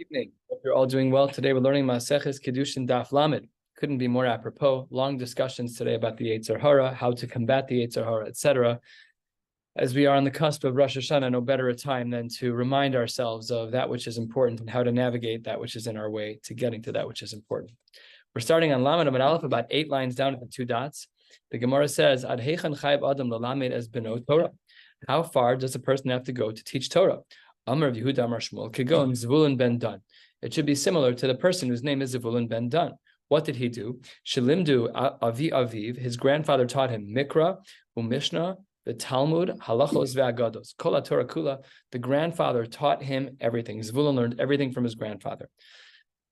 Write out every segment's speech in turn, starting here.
Evening. Hope you're all doing well. Today we're learning Maseches Kiddushin Daf Lamed. Couldn't be more apropos. Long discussions today about the Yetzer Hara, how to combat the Yetzer Hara, etc. As we are on the cusp of Rosh Hashanah, no better a time than to remind ourselves of that which is important and how to navigate that which is in our way to getting to that which is important. We're starting on Lamed Amud Aleph, about 8 lines down at the 2 dots. The Gemara says, Ad heichan chayv adam lelamed es beno Torah. How far does a person have to go to teach Torah? Amar Yehuda Amar Shmuel Kegon Zvulun ben Dan. It should be similar to the person whose name is Zvulun ben Dan. What did he do? Shilimdu avi aviv. His grandfather taught him Mikra, Umishnah, the Talmud, Halachos ve'agados. Kol Torah kula. The grandfather taught him everything. Zvulun learned everything from his grandfather.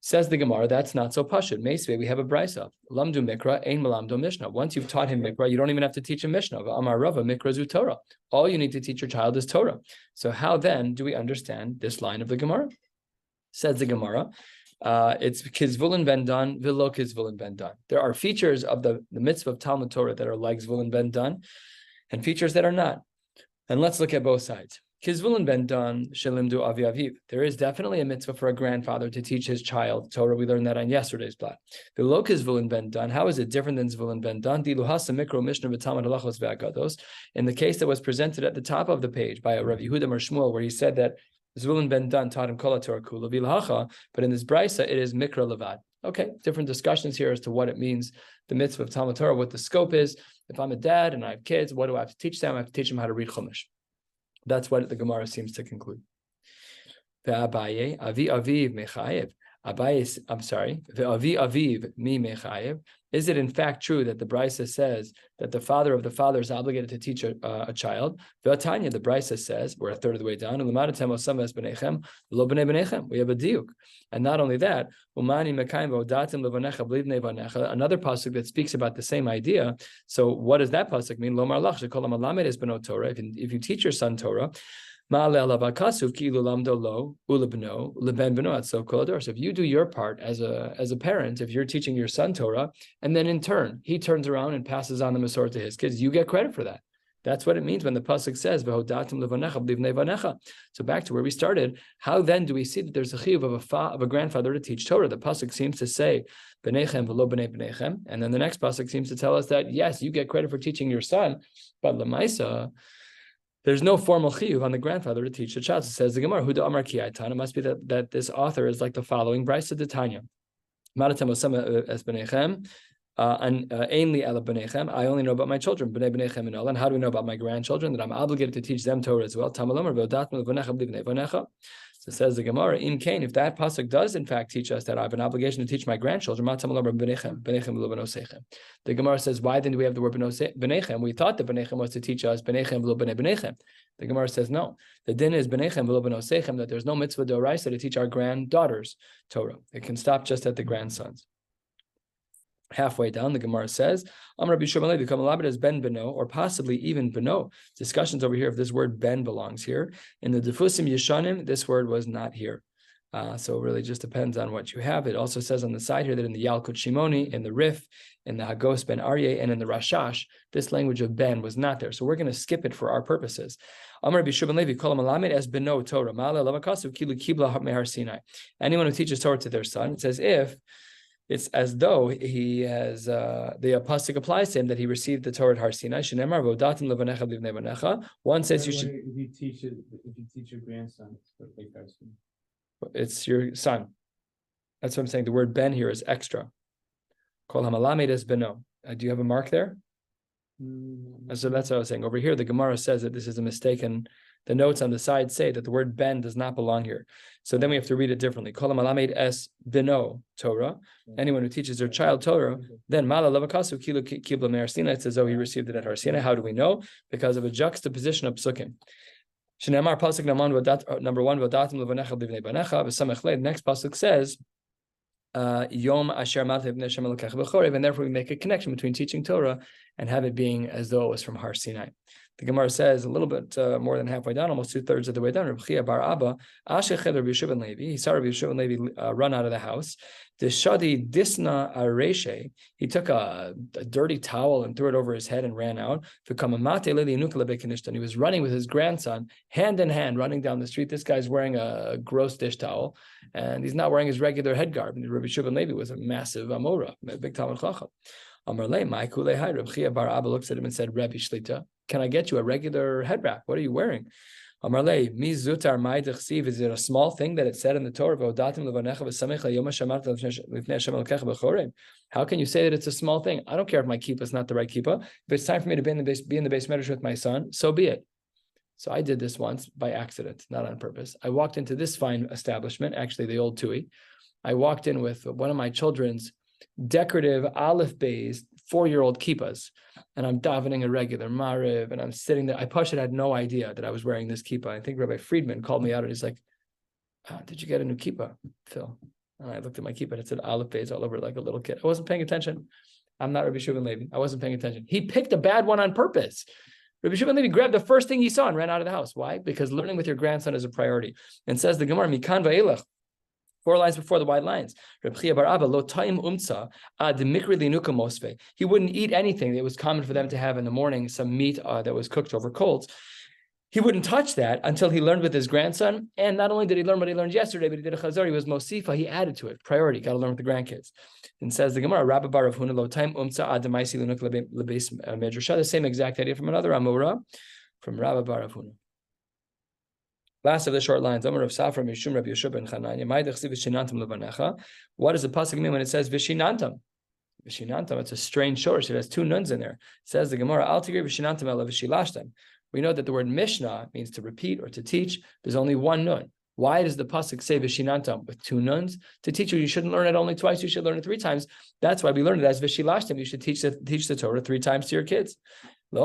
Says the Gemara, that's not so pashut. Meisvei, we have a brisa. Lamdu Mikra, ein melamdo Mishnah. Once you've taught him Mikra, you don't even have to teach him Mishnah. Amar Rava, Mikra zu Torah. All you need to teach your child is Torah. So how then do we understand this line of the Gemara? Says the Gemara, it's Kizvulun ben Dan, vilo Kizvulun ben Dan. There are features of the mitzvah of Talmud Torah that are like Zvulun ben Dan, and features that are not. And let's look at both sides. Kizvulun ben Dan shelimdu avi aviv. There is definitely a mitzvah for a grandfather to teach his child Torah. We learned that on yesterday's blot. The lo Kizvulun ben Dan. How is it different than Zvulun ben Dan? Di luhasa mikro mishnah v'talmud halachos ve'agados. In the case that was presented at the top of the page by Rabbi Yehuda Amar Shmuel, where he said that Zvulun ben Dan taught him kol Torah kula v'lahacha, but in this brisa it is mikra levad. Okay, different discussions here as to what it means, the mitzvah of Talmud Torah, what the scope is. If I'm a dad and I have kids, what do I have to teach them? I have to teach them how to read Chumash. That's what the Gemara seems to conclude. Ve'abaye, avi aviv mechayev. Abaye, I'm sorry. Ve'avi aviv mi mechayev. Is it in fact true that the Brisa says that the father of the father is obligated to teach a child? Ve'atanya, the Brisa says, we're a third of the way down. We have a diuk. And not only that, another pasuk that speaks about the same idea. So what does that pasuk mean? If you teach your son Torah, so if you do your part as a parent, if you're teaching your son Torah, and then in turn he turns around and passes on the Masorah to his kids, you get credit for that. That's what it means when the pasuk says, so back to where we started, how then do we see that there's a chiyuv of a grandfather to teach Torah? The pasuk seems to say, B'nechem v'lo b'nei b'nechem, and then the next pasuk seems to tell us that, yes, you get credit for teaching your son, but l'maisa, there's no formal chiyuv on the grandfather to teach the child. So says the Gemara, Huda Amar Ki Aitan. It must be that this author is like the following: Brisa de Tanya. I only know about my children. And how do we know about my grandchildren? That I'm obligated to teach them Torah as well. So says the Gemara, if that pasuk does in fact teach us that I have an obligation to teach my grandchildren, the Gemara says, why then do we have the word benechem? We thought that benechem was to teach us benechem v'lo b'nei benechem. The Gemara says no. The din is benechem v'lo b'nosechem, that there's no mitzvah d'oraisa to teach our granddaughters Torah. It can stop just at the grandsons. Halfway down, the Gemara says, Amar Rabbi Shimon Levi, come as ben beno, or possibly even beno. Discussions over here if this word ben belongs here. In the Defusim Yeshanim, this word was not here. So it really just depends on what you have. It also says on the side here that in the Yalkut Shimoni, in the Rif, in the Hagos Ben Aryeh, and in the Rashash, this language of ben was not there. So we're going to skip it for our purposes. Amar Rabbi Shimon Levi, kol malamed es beno Torah, ma'ale lavakasu kilu kibla mehar Sinai. Anyone who teaches Torah to their son, it's as if it's as though he has the pasuk applies to him that he received the Torah at Har Sinai. One says you should. If you teach your grandson, it's your son. That's what I'm saying. The word ben here is extra. Kol hamalamed es beno. Do you have a mark there? So that's what I was saying. Over here, the Gemara says that this is a mistake, and the notes on the side say that the word ben does not belong here. So then we have to read it differently. Kol hamalamed es beno Torah. Anyone who teaches their child Torah, then mala lavakasu kilu kibla me'ar Sinai. It's as though he received it at Har Sinai. How do we know? Because of a juxtaposition of psukim. Shneimar pasuk number 1. V'datim levanecha livnei banecha. V'samech le. The next pasuk says, Yom asher maltev neshem elokech b'chorev, and therefore we make a connection between teaching Torah and have it being as though it was from Har Sinai. The Gemara says a little bit more than halfway down, almost 2/3 of the way down. Rabbi Chia bar Abba, Asheched Rabbi Yeshua ben Levi. He saw Rabbi Yeshua ben Levi run out of the house. The Shadi Disna Areshe. He took a dirty towel and threw it over his head and ran out. He was running with his grandson, hand in hand, running down the street. This guy's wearing a gross dish towel, and he's not wearing his regular head garb. And Rabbi Yeshua ben Levi was a massive Amora, a big Talmud Chacham. Rabbi Chia bar Abba looks at him and said, Rabbi Shlita, can I get you a regular head wrap? What are you wearing? Amarle, mi zutar mai dechsiv. Is it a small thing that it said in the Torah? How can you say that it's a small thing? I don't care if my kippah is not the right kippah. If it's time for me to be in the base medrash with my son, so be it. So I did this once by accident, not on purpose. I walked into this fine establishment, actually the old Tui. I walked in with one of my children's decorative Aleph Bays 4-year-old kippahs, and I'm davening a regular Mariv, and I'm sitting there. I Pashut had no idea that I was wearing this kippah. I think Rabbi Friedman called me out, and he's like, did you get a new kippah, Phil? And I looked at my kippah, and it said Aleph Bays all over like a little kid. I wasn't paying attention. I'm not Rabbi Yeshua ben Levi. I wasn't paying attention. He picked a bad one on purpose. Rabbi Yeshua ben Levi grabbed the first thing he saw and ran out of the house. Why? Because learning with your grandson is a priority. And says the Gemara, Mikan va'elach, 4 lines before the wide lines. He wouldn't eat anything. It was common for them to have in the morning some meat that was cooked over coals. He wouldn't touch that until he learned with his grandson. And not only did he learn what he learned yesterday, but he did a chazar. He was mosifa. He added to it. Priority. Got to learn with the grandkids. And says the Gemara, Rabbi Bar of Huna lo time umtza adamaisi lunuk lebeis medrasha. The same exact idea from another Amora, from Rabbi Bar of Huna. Last of the short lines. What does the pasuk mean when it says vishinantam? Vishinantam, it's a strange short. It has 2 nuns in there. It says the Gemara, Al tigri vishinantam ela vishilashtam. We know that the word mishnah means to repeat or to teach. There's only 1 nun. Why does the pasuk say vishinantam with 2 nuns? To teach you shouldn't learn it only twice. You should learn it 3 times. That's why we learned it as vishilashtam. You should teach the Torah 3 times to your kids. A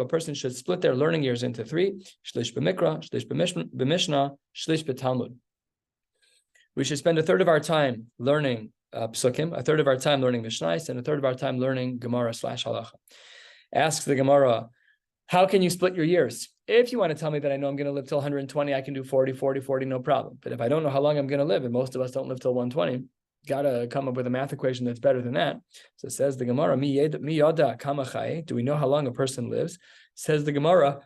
person should split their learning years into 3: shlish b'mikra, shlish b'mishnah, shlish b'talmud. We should spend 1/3 of our time learning psukim, 1/3 of our time learning mishnais, and 1/3 of our time learning Gemara / halacha. Asks the Gemara, how can you split your years? If you want to tell me that I know I'm going to live till 120, I can do 40, no problem. But if I don't know how long I'm going to live, and most of us don't live till 120, got to come up with a math equation that's better than that. So it says the Gemara, mi yada kama chai. Do we know how long a person lives? Says the Gemara,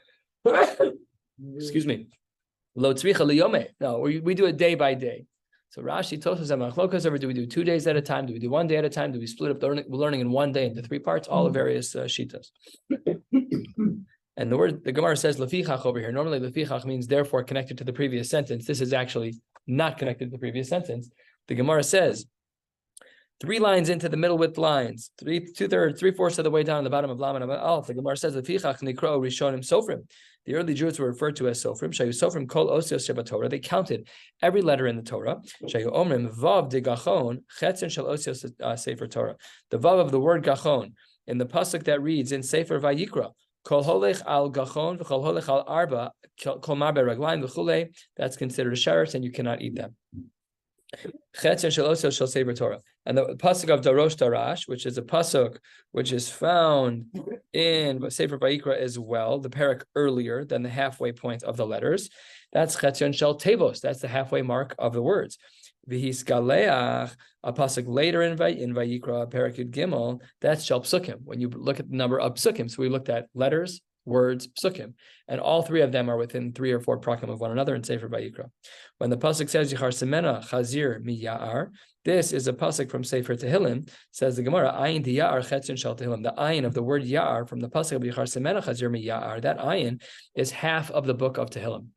excuse me, lo tzricha liyome. No, we do it day by day. So Rashi tells us, do we do 2 days at a time? Do we do 1 day at a time? Do we split up the learning in 1 day into 3 parts? All the various shitas. And the Gemara says lefichach over here. Normally lefichach means therefore connected to the previous sentence. This is actually not connected to the previous sentence. The Gemara says 3 lines into the middle width lines, 2/3, 3/4 of the way down the bottom of Laman Alf. The Gemara says lefichach nikro rishonim sofrim. The early Jews were referred to as sofrim. Shayu sofrim kol osios sheba Torah. They counted every letter in the Torah. Shayu omrim vav de gachon chetzin shel osios sefer Torah. The vav of the word gachon in the pasuk that reads in Sefer Vayikra. Kol holech al gachon v'kol holech al arba kol marbe raglaim v'chulei. That's considered a sheretz, and you cannot eat them. Chetzin shel osios shel sefer Torah. And the pasuk of Darosh Darash, which is a pasuk which is found in Sefer Vayikra as well, the parak earlier than the halfway point of the letters. That's Chetzin shel Tevos. That's the halfway mark of the words. V'his galeach, a pasuk later in Vayikra, parak Yud Gimel, that's shel psukim. When you look at the number of psukim, so we looked at letters, words, psukim, and all 3 of them are within 3 or 4 prakim of one another in Sefer Vayikra. When the pasuk says Yichar Semena Chazir mi Ya'ar, this is a pasuk from Sefer Tehillim. Says the Gemara, Ayin di Ya'ar Chetzin shel Tehillim. The ayin of the word Ya'ar from the pasuk of Yichar Semena Chazir mi Ya'ar. That ayin is half of the book of Tehillim.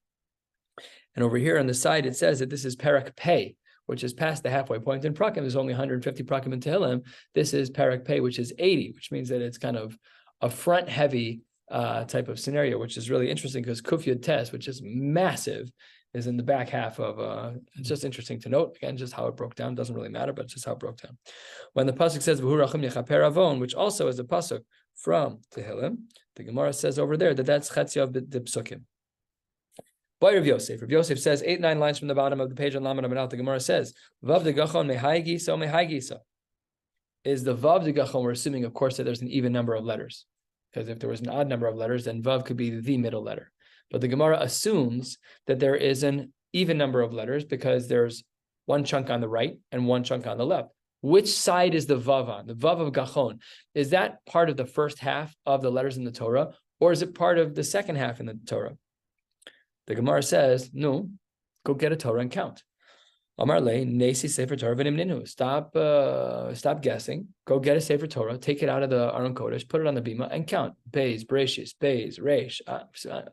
And over here on the side it says that this is Parak Pei, which is past the halfway point in prakim. There's only 150 prakim in Tehillim. This is Parak Pei, which is 80, which means that it's kind of a front heavy type of scenario, which is really interesting because Kuf Yud Tes, which is massive, is in the back half of, it's just interesting to note, again, just how it broke down. Doesn't really matter, but it's just how it broke down. When the pasuk says, V'hu rachum yechaper avon, which also is a pasuk from Tehillim, the Gemara says over there that that's Chetziav the psukim. By Rav Yosef. Rav Yosef says 8-9 lines from the bottom of the page on Laman Amanal. The Gemara says, Vav de gachon mehai gisa. Is the Vav de gachon, we're assuming, of course, that there's an even number of letters. because if there was an odd number of letters, then Vav could be the middle letter. But the Gemara assumes that there is an even number of letters because there's one chunk on the right and one chunk on the left. Which side is the Vav on? The Vav of Gachon. Is that part of the first half of the letters in the Torah, or is it part of the second half in the Torah? The Gemara says, no, go get a Torah and count. Amar le, Nesi Sefer Torah v'nimninu. Stop guessing. Go get a Sefer Torah, take it out of the Aron Kodesh, put it on the bima, and count. Beis, Bereshis, Beis, Reish,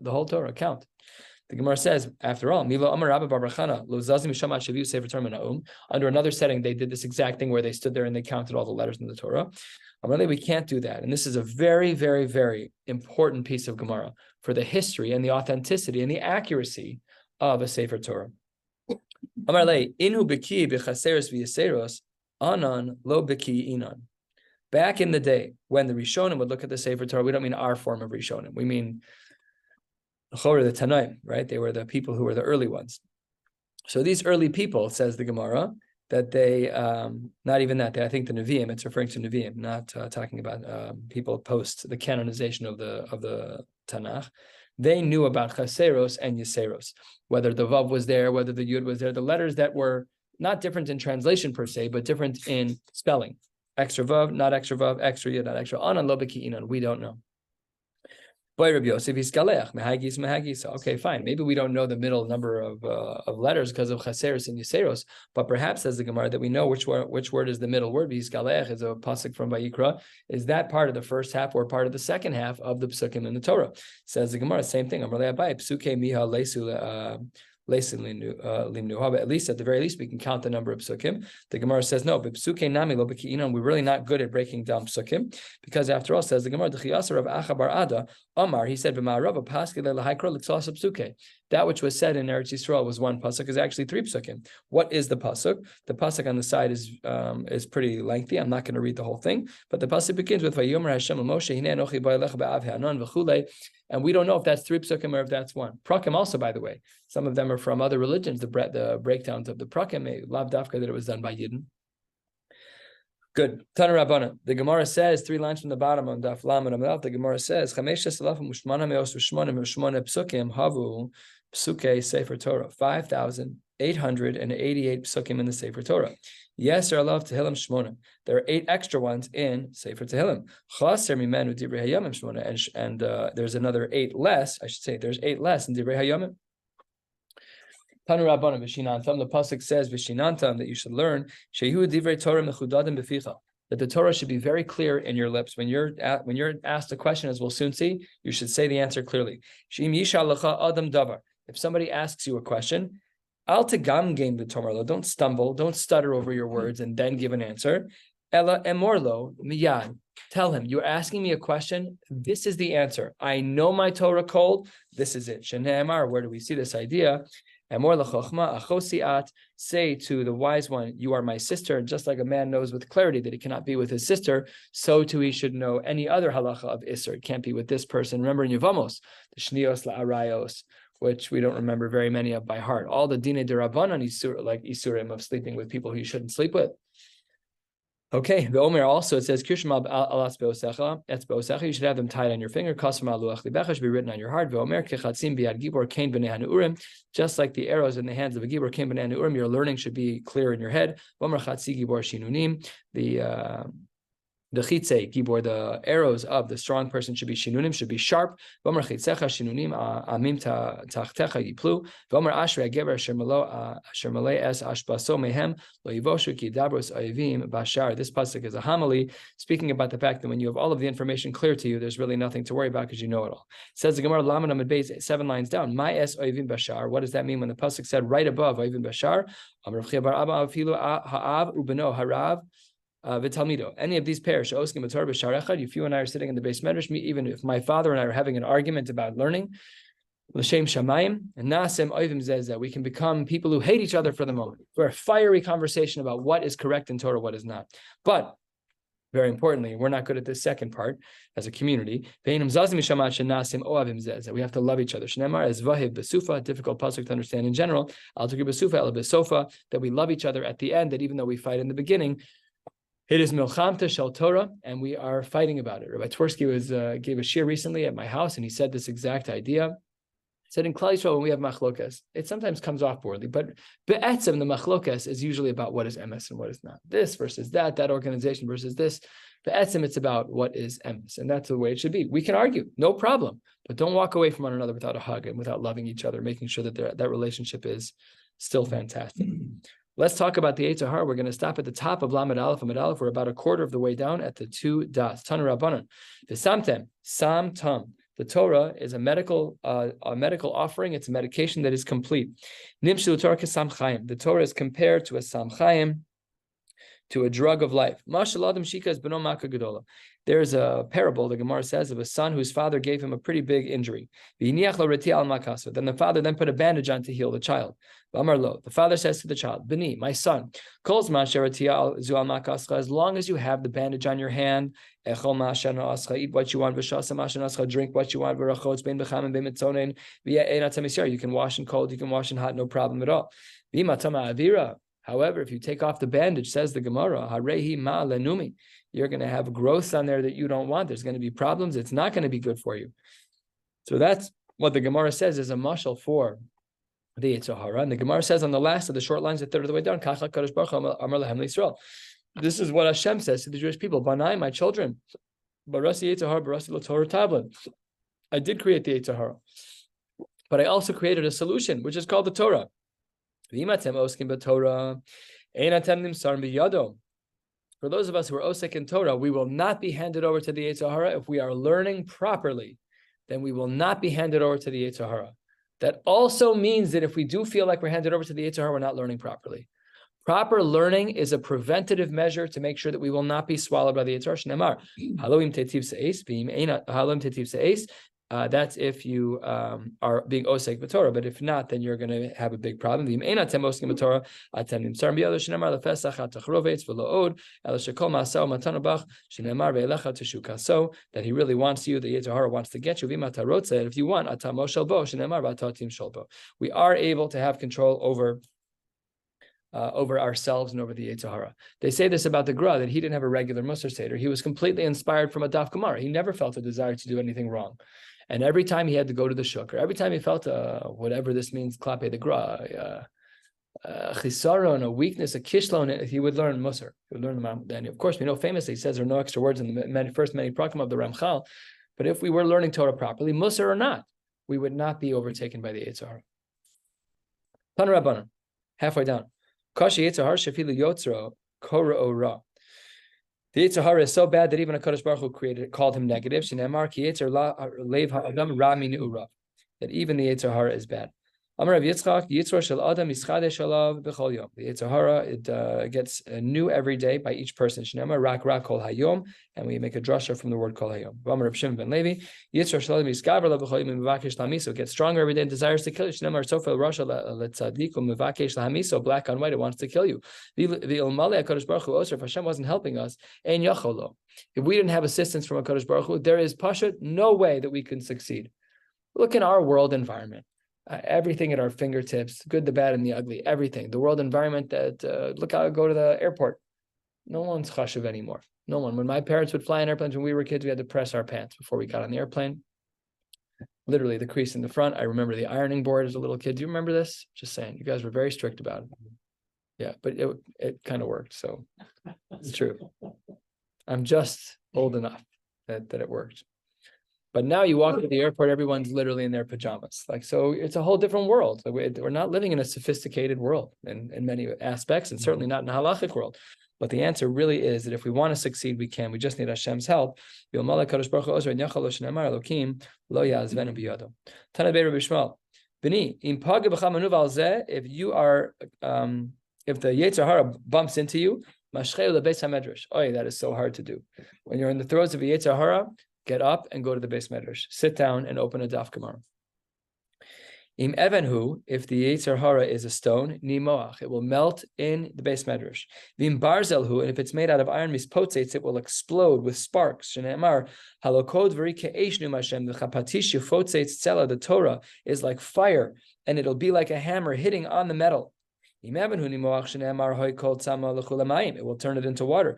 the whole Torah, count. The Gemara says, after all, Milo Amar Rabba Bar Chana, Lo Zazim Shamat Shaviu Sefer Torah Menaum. Under another setting, they did this exact thing where they stood there and they counted all the letters in the Torah. Amar le, we can't do that. And this is a very, very, very important piece of Gemara for the history and the authenticity and the accuracy of a Sefer Torah. Amar le, Inhu Beki B'chaseros V'yaseros, Anan Lo Beki Inan. Back in the day, when the Rishonim would look at the Sefer Torah, we don't mean our form of Rishonim. We mean the Tanaim, right? They were the people who were the early ones. So these early people, says the Gemara, that they, not even that, I think the Nevi'im, it's referring to Nevi'im, not talking about people post the canonization of the Tanakh. They knew about Chaseros and Yeseros, whether the Vav was there, whether the Yud was there, the letters that were not different in translation per se, but different in spelling. Extra Vav, not extra Vav, extra Yud, not extra Anan, Lo Beki Inan, we don't know. Okay, fine. Maybe we don't know the middle number of letters because of Chaseros and Yeseros, but perhaps, says the Gemara, that we know which word is the middle word. V'yiskaleach is a pasuk from Vayikra. Is that part of the first half or part of the second half of the psukim in the Torah? Says the Gemara, same thing. Psuke miha lesu. At least, at the very least, we can count the number of psukim. The Gemara says no, but psuke nami lo b'ki'inan, we're really not good at breaking down psukim, because after all, says the Gemara, d'chiyasar of Acha bar Ada, Amar, he said, b'ma'arava paske le'lahaykra l'tzasa psuke. That which was said in Eretz Yisrael was one pasuk, is actually three psukim. What is the pasuk? The pasuk on the side is pretty lengthy. I'm not going to read the whole thing, but the pasuk begins with Vayomer Hashem Moshe Hinei Anochi ba'alecha ba'av ha'anon v'chulei. And we don't know if that's three psukim or if that's one. Prakim also, by the way, some of them are from other religions. The breakdowns of the prakim, lav dafka, that it was done by Yidden. Good. Tana Rabbana. The Gemara says, 3 lines from the bottom on Daf Lamed Amel. The Gemara says, psukim havu psuke Sefer Torah. 5,888 psukim in the Sefer Torah. Yes, there are love Tehillim Shmona. There are 8 extra ones in Sefer Tehillim. Chaser mimenu divrei hayamim Shmona, and there's another 8 less. I should say there's 8 less in divrei hayamim. Tanu Rabbanim v'shinantam. The pasuk says v'shinantam, that you should learn shehu divrei Torah mechudadim b'ficha, that the Torah should be very clear in your lips. When you're asked a question, as we'll soon see, you should say the answer clearly. Sheim yishal lecha adam davar. If somebody asks you a question, Al tegam game the Torah. Don't stumble, don't stutter over your words and then give an answer. Ella emorlo miyad. Tell him, you're asking me a question. This is the answer. I know my Torah code. This is it. Shene'emar. Where do we see this idea? Emor lechochma achosiat. Say to the wise one, you are my sister. Just like a man knows with clarity that he cannot be with his sister, so too he should know any other halacha of Isser. It can't be with this person. Remember in Yevamos, the shnios la'arayos, which we don't remember very many of by heart. All the dine derabanan isur, like isurim of sleeping with people who you shouldn't sleep with. Okay, the Omer also, it says, Kishma alas beosecha, etz beosecha, you should have them tied on your finger, kasma luach libecha, should be written on your heart, Ve'omer kechatzim biad gibor kain b'nei hanurim, just like the arrows in the hands of a gibor kain b'nei hanurim, your learning should be clear in your head. Ve'omer chatzi gibor shinunim, the chitze gibor, the arrows of the strong person should be shinunim, should be sharp. V'omer chitzecha shinunim amim tachtecha yiplu. V'omer ashrei gever asher malei es ashbaso mehem lo yivoshu ki dabros ayivim bashar. This pasuk is a homily speaking about the fact that when you have all of the information clear to you, there's really nothing to worry about because you know it all. It says the Gemara Lamed Amud Beis 7 lines down. My es ayivim bashar. What does that mean when the pasuk said right above ayivim bashar? Amar Rav Chia bar Abba afilu ha'av ubeno harav. V'talmido. Any of these pairs, if you and I are sitting in the base medrash, even if my father and I are having an argument about learning, l'shem shamayim and nasem oivim zeh, we can become people who hate each other for the moment. We're a fiery conversation about what is correct in Torah, what is not. But very importantly, we're not good at this second part as a community. We have to love each other. Shneimar as vahiv besufa, difficult pasuk to understand in general. Al tagir besufa el besofa, that we love each other at the end. That even though we fight in the beginning, It is milchamta shel Torah, and we are fighting about it. Rabbi Twersky gave a shiur recently at my house, and he said this exact idea. He said in Klal Yisrael, when we have machlokas, it sometimes comes off poorly, but be'etzem, the machlokas is usually about what is emes and what is not. This versus that organization versus this. Be'etzem, it's about what is emes, and that's the way it should be. We can argue, no problem, but don't walk away from one another without a hug and without loving each other, making sure that that relationship is still fantastic. Let's talk about the Yetzer Hara. We're going to stop at the top of Lamed Aleph. Lamed Aleph. We're about a quarter of the way down at the 2 das. Tanu Rabbanan. The Samtem, Sam Tam. The Torah is a medical offering. It's a medication that is complete. Nimshu Torah kesam chayim. The Torah is compared to a sam chayim, to a drug of life. There's a parable, the Gemara says, of a son whose father gave him a pretty big injury. Then the father then put a bandage on to heal the child. The father says to the child, Bini, my son, as long as you have the bandage on your hand, eat what you want, drink what you want, you can wash in cold, you can wash in hot, no problem at all. However, if you take off the bandage, says the Gemara, you're going to have growths on there that you don't want. There's going to be problems. It's not going to be good for you. So that's what the Gemara says is a mashal for the Yetzer Hara. And the Gemara says on the last of the short lines, a third of the way down, this is what Hashem says to the Jewish people, Banai, my children, Barasi Yetzer Hara, Barasi L'Torah tablet. I did create the Yetzer Hara, but I also created a solution, which is called the Torah. For those of us who are osek in Torah, we will not be handed over to the Yetzer Hara. If we are learning properly, then we will not be handed over to the Yetzer Hara. That also means that if we do feel like we're handed over to the Yetzer Hara, we're not learning properly. Proper learning is a preventative measure to make sure that we will not be swallowed by the Yetzer Hara. That's if you are being osek b'Torah, but if not, then you're going to have a big problem. That he really wants you, the Yetzer Hara wants to get you. If you want, we are able to have control over ourselves and over the Yetzer Hara. They say this about the Gra, that he didn't have a regular Musar Seder. He was completely inspired from a Daf Gemara. He never felt a desire to do anything wrong. And every time he had to go to the shuk, or every time he felt whatever this means, klape the Gra, chisaron, a weakness, a kishlon, he would learn Musar. He would learn the Mamdani. Of course, we know famously, he says there are no extra words in the first many prakim of the Ramchal. But if we were learning Torah properly, Musar or not, we would not be overtaken by the Yetzer Hara. Tanu Rabbanan, halfway down. Kashi Yetzer Hara shefilu yotzro kora ora. The Yetzer Hara is so bad that even a Kadosh Baruch Hu called him negative. That even the Yetzer Hara is bad. Amar Rav Yitzchak, Yitzro shel Adam Yischadeh Shalav b'chol yom. The Yetzer Hara, it gets new every day by each person. Shnema rak kol hayom, and we make a drasha from the word kol hayom. Amar Rav Shimon ben Levi, Yitzro shel Adam Yiskaver b'chol yom mivakesh lamiso. It gets stronger every day and desires to kill you. Shnema sofel rasha letzadik mivakesh lahamiso. Black on white, it wants to kill you. The ilmale Hakadosh Baruch Hu osir. If Hashem wasn't helping us, ein yacholo. If we didn't have assistance from Hakadosh Baruch Hu, there is pasha no way that we can succeed. Look in our world environment. Everything at our fingertips, good, the bad, and the ugly, everything. The world environment that, look how I go to the airport. No one's chashuv anymore. No one. When my parents would fly in airplanes when we were kids, we had to press our pants before we got on the airplane. Literally the crease in the front. I remember the ironing board as a little kid. Do you remember this? Just saying. You guys were very strict about it. Yeah, but it kind of worked. So it's true. I'm just old enough that it worked. But now you walk to the airport, everyone's literally in their pajamas. So it's a whole different world. We're not living in a sophisticated world in many aspects, and certainly not in a halachic world. But the answer really is that if we want to succeed, we can. We just need Hashem's help. If you are, if the Yetzer Hara bumps into you, that is so hard to do. When you're in the throes of a Yetzer Hara, get up and go to the Beis Medrash. Sit down and open a Daf Gemara. Im evenhu, if the Yetzer Hara is a stone, nimoach, it will melt in the Beis Medrash. Vim barzelhu, and if it's made out of iron mispotzetz, it will explode with sparks. Shneimar halokod v'rike eishnu Hashem. The chapatish yufotzetz tzela, the Torah is like fire, and it'll be like a hammer hitting on the metal. It will turn it into water.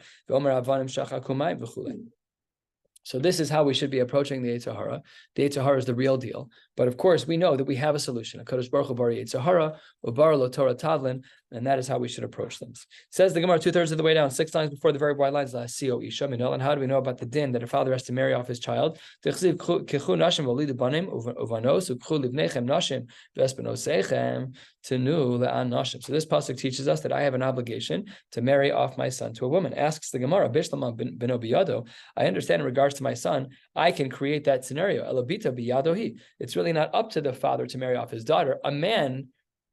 So this is how we should be approaching the Yetzer Hara. The Yetzer Hara is the real deal. But of course, we know that we have a solution. HaKadosh Baruch Hu bara Yetzer Hara, u'bara lo Torah tadlin, and that is how we should approach things. Says the Gemara 2/3 of the way down, 6 lines before the very wide lines, La Sio Isha Minol. And how do we know about the din that a father has to marry off his child? Tichziv kichu nashim v'olidu banim uvanos u'kchu livnechem nashim v'espenosechem tenu le'an nashim. So this pasuk teaches us that I have an obligation to marry off my son to a woman. asks the Gemara, Bishlama beno biyado. I understand in regards to my son, I can create that scenario. Elabita biyadohi. It's really not up to the father to marry off his daughter.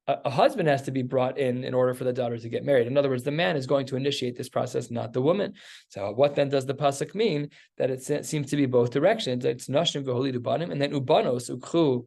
A husband has to be brought in order for the daughter to get married. In other words, the man is going to initiate this process, not the woman. So what then does the pasuk mean? That it seems to be both directions. It's nashim v'holidu banim, and then ubanos ukchu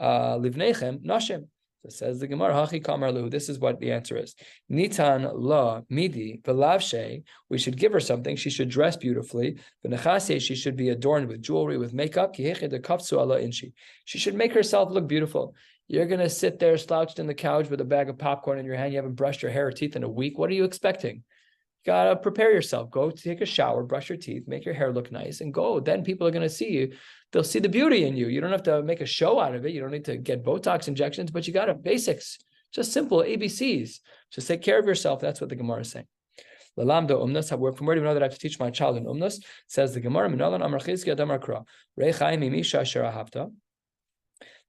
livnechem nashim. So says the Gemara, Hachi Kamar Lu. This is what the answer is. Nitan la midi v'lavshe. We should give her something. She should dress beautifully. V'nechase. She should be adorned with jewelry, with makeup. Ki heche de kafsu ala inshi. She should make herself look beautiful. You're going to sit there slouched in the couch with a bag of popcorn in your hand. You haven't brushed your hair or teeth in a week. What are you expecting? You got to prepare yourself. Go take a shower, brush your teeth, make your hair look nice, and go. Then people are going to see you. They'll see the beauty in you. You don't have to make a show out of it. You don't need to get Botox injections, but you got to basics, just simple ABCs. Just take care of yourself. That's what the Gemara is saying. Lalamda umnas. From where do we know that I have to teach my child in umnas? Says the Gemara.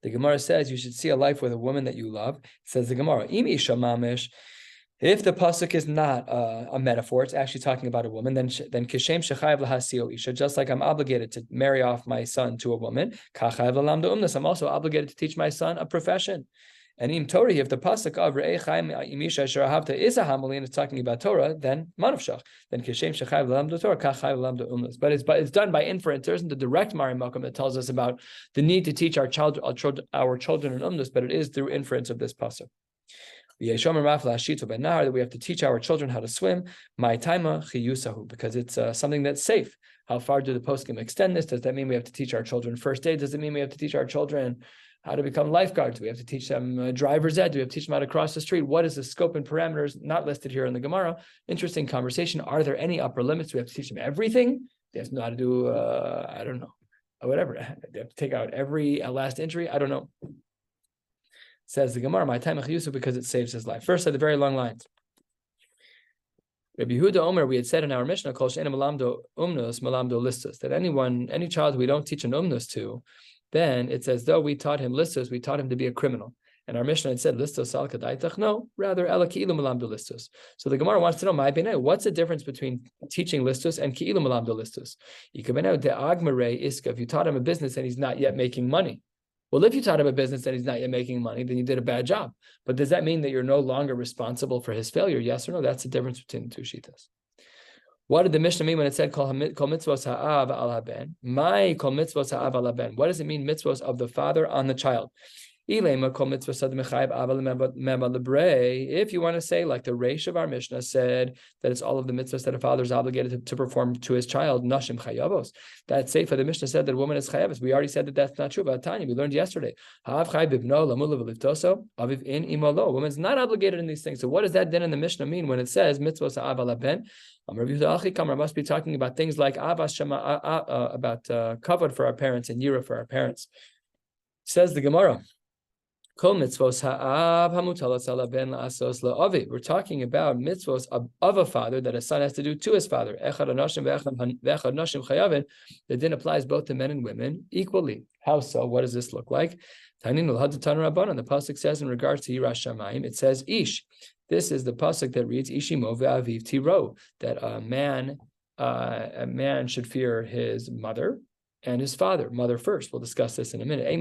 The Gemara says you should see a life with a woman that you love. Says the Gemara, if the pasuk is not a metaphor, it's actually talking about a woman, then kishem shechayev lahasio isha, just like I'm obligated to marry off my son to a woman, kachayev lalamda umnas, I'm also obligated to teach my son a profession. And im Torah, if the pasuk of Re'ei Chaim Imisha Sharahavta is a hamali and it's talking about Torah, then manavshach, then kishem shechayev lalamda Torah, kachayev lalamda umnas. But it's done by inference. There isn't a direct Mari Malkum that tells us about the need to teach our children in umnas, but it is through inference of this pasuk. That we have to teach our children how to swim, because it's something that's safe. How far do the poskim extend this? Does that mean we have to teach our children first aid? Does it mean we have to teach our children how to become lifeguards? Do we have to teach them driver's ed? Do we have to teach them how to cross the street? What is the scope and parameters? Not listed here in the Gemara. Interesting conversation. Are there any upper limits? Do we have to teach them everything? They have to know how to do, I don't know, whatever. They have to take out every last injury? I don't know. Says the Gemara, my time Yusuf, because it saves his life. First, at the very long lines. Rabbi Yehuda Omer, we had said in our Mishnah, that any child we don't teach an umnus to, then it's as though we taught him listos, we taught him to be a criminal. And our Mishnah had said, listos al kadaitach, no, rather ela ki'ilu malamdu listos. So the Gemara wants to know, my benay, what's the difference between teaching listos and ki'ilu malamdu listos? If you taught him a business and he's not yet making money. Well, if you taught him a business and he's not yet making money, then you did a bad job. But does that mean that you're no longer responsible for his failure? Yes or no? That's the difference between the two shitas. What did the Mishnah mean when it said kol mitzvos ha'av al haben? My kol mitzvos ha'av al haben. What does it mean, mitzvos of the father on the child? If you want to say, like the Reish of our Mishnah said, that it's all of the mitzvahs that a father is obligated to perform to his child, nashim chayavos. That's safe. The Mishnah said that a woman is chayavos. We already said that that's not true about Tanya. We learned yesterday. A woman's not obligated in these things. So what does that then in the Mishnah mean when it says mitzvahs ha'av al haben? Must be talking about things like avas shema, about kavod for our parents and yira for our parents. Says the Gemara. We're talking about mitzvos of a father that a son has to do to his father. The din applies both to men and women equally. How so? What does this look like? The pasuk says in regards to Yiras Shamayim, it says ish. This is the pasuk that reads ishimo ve'aviv tiro, that a man should fear his mother and his father, mother first. We'll discuss this in a minute. If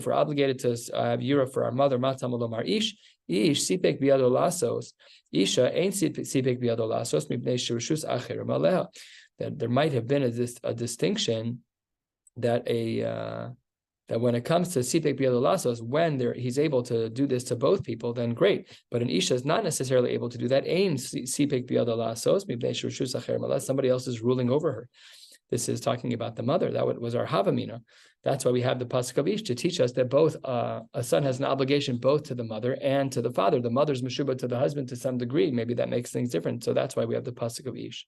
we're obligated to have yira for our mother, that there might have been a distinction that that when it comes to sipek biyadolasos, when he's able to do this to both people, then great. But an isha is not necessarily able to do that. Ain sipek biyadolasos, unless somebody else is ruling over her. This is talking about the mother. That was our Havamina. That's why we have the pasuk of Ish to teach us that both a son has an obligation both to the mother and to the father. The mother's meshuba to the husband to some degree. Maybe that makes things different. So that's why we have the pasuk of Ish.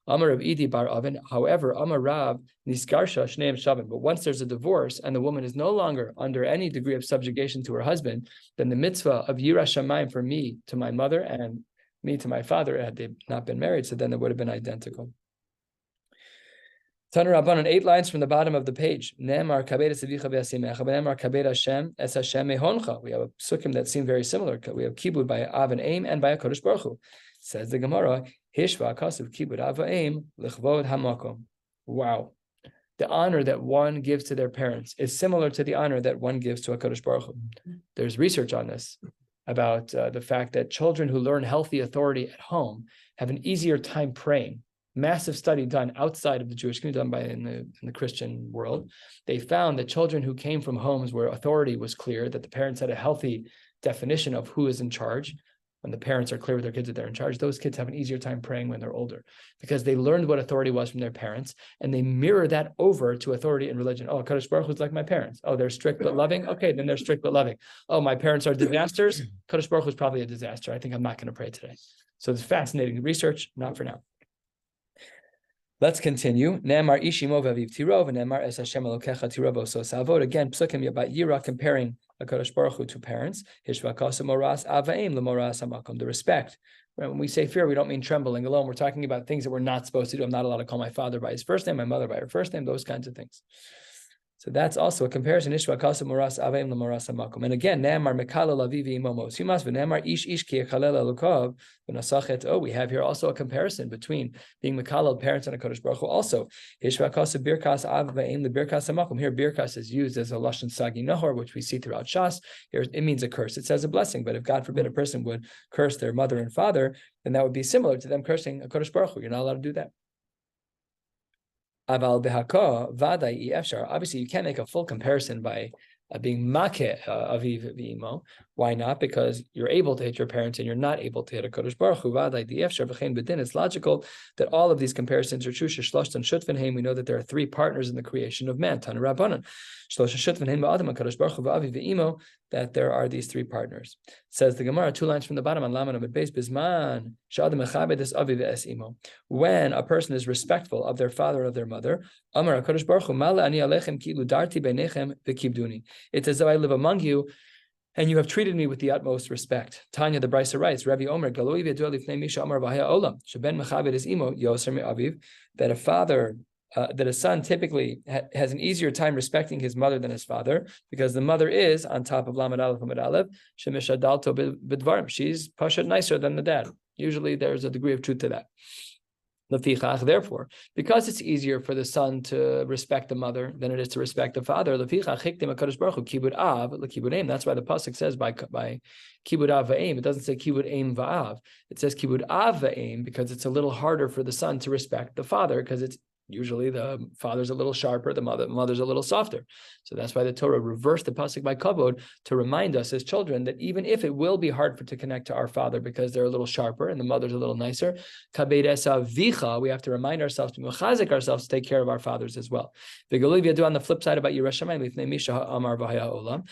Amar of Idi bar Avin. However, Amar Rav Niskarsha Shneim Shavin. But once there's a divorce and the woman is no longer under any degree of subjugation to her husband, then the mitzvah of Yira Shamayim for me to my mother and me to my father, had they not been married, so then it would have been identical. Tanu Rabbanan, 8 lines from the bottom of the page. Ne'emar kabed sevicha v'asimecha, ne'emar kabed Hashem es Hashem mehoncha. We have a psukim that seem very similar. We have kibud by Av and Aim and by a Kodesh Baruch Hu. Says the Gemara, Hishva akasav kibud Av Aim l'chvod hamakom. Wow. The honor that one gives to their parents is similar to the honor that one gives to a Kodesh Baruch Hu. There's research on this, about the fact that children who learn healthy authority at home have an easier time praying. Massive study done outside of the Jewish community, done by in the Christian world. They found that children who came from homes where authority was clear, that the parents had a healthy definition of who is in charge, when the parents are clear with their kids that they're in charge, those kids have an easier time praying when they're older, because they learned what authority was from their parents, and they mirror that over to authority in religion. Oh, Kadosh Baruch Hu is like my parents. Oh, they're strict but loving. Okay, then they're strict but loving. Oh, my parents are disasters. Kadosh Baruch Hu is probably a disaster. I think I'm not going to pray today. So it's fascinating research, not for now. Let's continue. Ne'emar ishimo v'aviv tirov, and ne'emar es Hashem Elokecha tirov so savod. Again, psukim about Yira comparing a Kodesh Baruch Hu to parents. Hishvakasa moras avaim lemoras hamakom. The respect. When we say fear, we don't mean trembling alone. We're talking about things that we're not supposed to do. I'm not allowed to call my father by his first name, my mother by her first name, those kinds of things. So that's also a comparison. Ishvakasa moras avaim lemoras hamakom. And again, ne'emar mekala lavivi imomos. Himas v'ne'emar ish ki yechalel elokov v'nasachet. Oh, we have here also a comparison between being mekalel parents and a Kodesh Baruch Hu. Also, Ishvakasa birkas av v'eim lebirkas hamakom. Here, birkas is used as a lashon sagi nahor, which we see throughout Shas. Here, it means a curse. It says a blessing, but if God forbid a person would curse their mother and father, then that would be similar to them cursing a Kodesh Baruch Hu. You're not allowed to do that. Obviously, you can't make a full comparison by being makeh aviv v'imo. Why not? Because you're able to hit your parents and you're not able to hit a Kodesh Baruch Hu. It's logical that all of these comparisons are true. We know that there are 3 partners in the creation of man. Tanu Rabbanan. That there are these 3 partners. Says the Gemara, 2 lines from the bottom on Laman Amid Beis, Bisman when a person is respectful of their father or of their mother, Amar HaKadosh Baruch Hu, Mala ani alechem kilu darti beinechem v'kibduni. It's as though I live among you, and you have treated me with the utmost respect. Tanya the Brisa writes, Rabbi Omer, Galoi v'yadua lifnei misha amar b'haya olam, sheben mechabed es imo yoser me'aviv, that a father, that a son typically has an easier time respecting his mother than his father, because the mother is, on top of Lamed Aleph Amud Aleph, shemishadalto b'dvarim. She's pashat nicer than the dad. Usually there's a degree of truth to that. Therefore, because it's easier for the son to respect the mother than it is to respect the father, that's why the pasuk says by kibud av va'aim. It doesn't say kibud aim va'av. It says kibud av va'aim because it's a little harder for the son to respect the father, because it's usually the father's a little sharper, the mother's a little softer. So that's why the Torah reversed the pasuk by kavod to remind us as children that even if it will be hard to connect to our father because they're a little sharper and the mother's a little nicer, kabed esa vicha, we have to remind ourselves, to mechazik ourselves, to take care of our fathers as well. Do on the flip side about Yireh Shamayim, lifnei misha amar v'haya olam,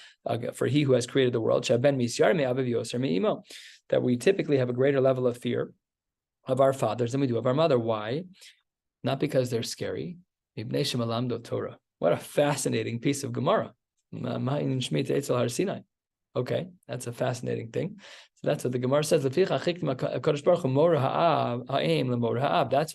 for he who has created the world, shaben misyar me'aviv yoser me'imo, that we typically have a greater level of fear of our fathers than we do of our mother. Why? Not because they're scary. Torah. What a fascinating piece of Gemara. Okay, that's a fascinating thing. So that's what the Gemara says. That's why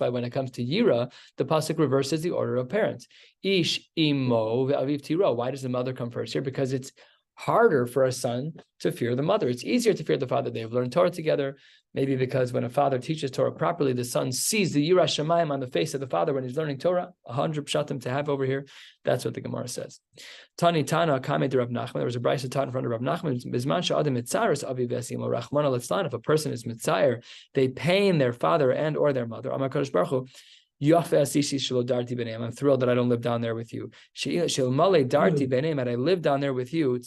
when it comes to Yira, the pasuk reverses the order of parents. Ish imo ve'aviv tiro. Why does the mother come first here? Because it's harder for a son to fear the mother. It's easier to fear the father. They've learned Torah together. Maybe because when a father teaches Torah properly, the son sees the Yireh Shamayim on the face of the father when he's learning Torah. 100 pshatim to have over here. That's what the Gemara says. Tani Tana Kame de Rav Nachman. There was a brisa taught in front of Rav Nachman. Bisman sha'adam mitzaris aviv v'esimo rachmana litzlan. If a person is mitzair, they pain their father and or their mother. Amar Kadosh Baruch Hu, I'm thrilled that I don't live down there with you. Had I lived down there with you,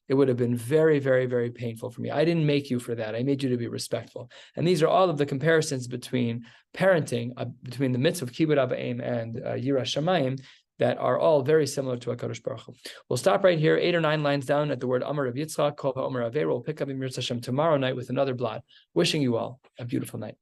it would have been very, very, very painful for me. I didn't make you for that. I made you to be respectful. And these are all of the comparisons between parenting, between the mitzvah of Kibud Abayim and Yiras Shamayim, that are all very similar to HaKadosh Baruch Hu. We'll stop right here, 8 or 9 lines down at the word Amar Rav Yitzchak, Kol HaOmer Avei. We'll pick up in Mirz Hashem tomorrow night with another blot. Wishing you all a beautiful night.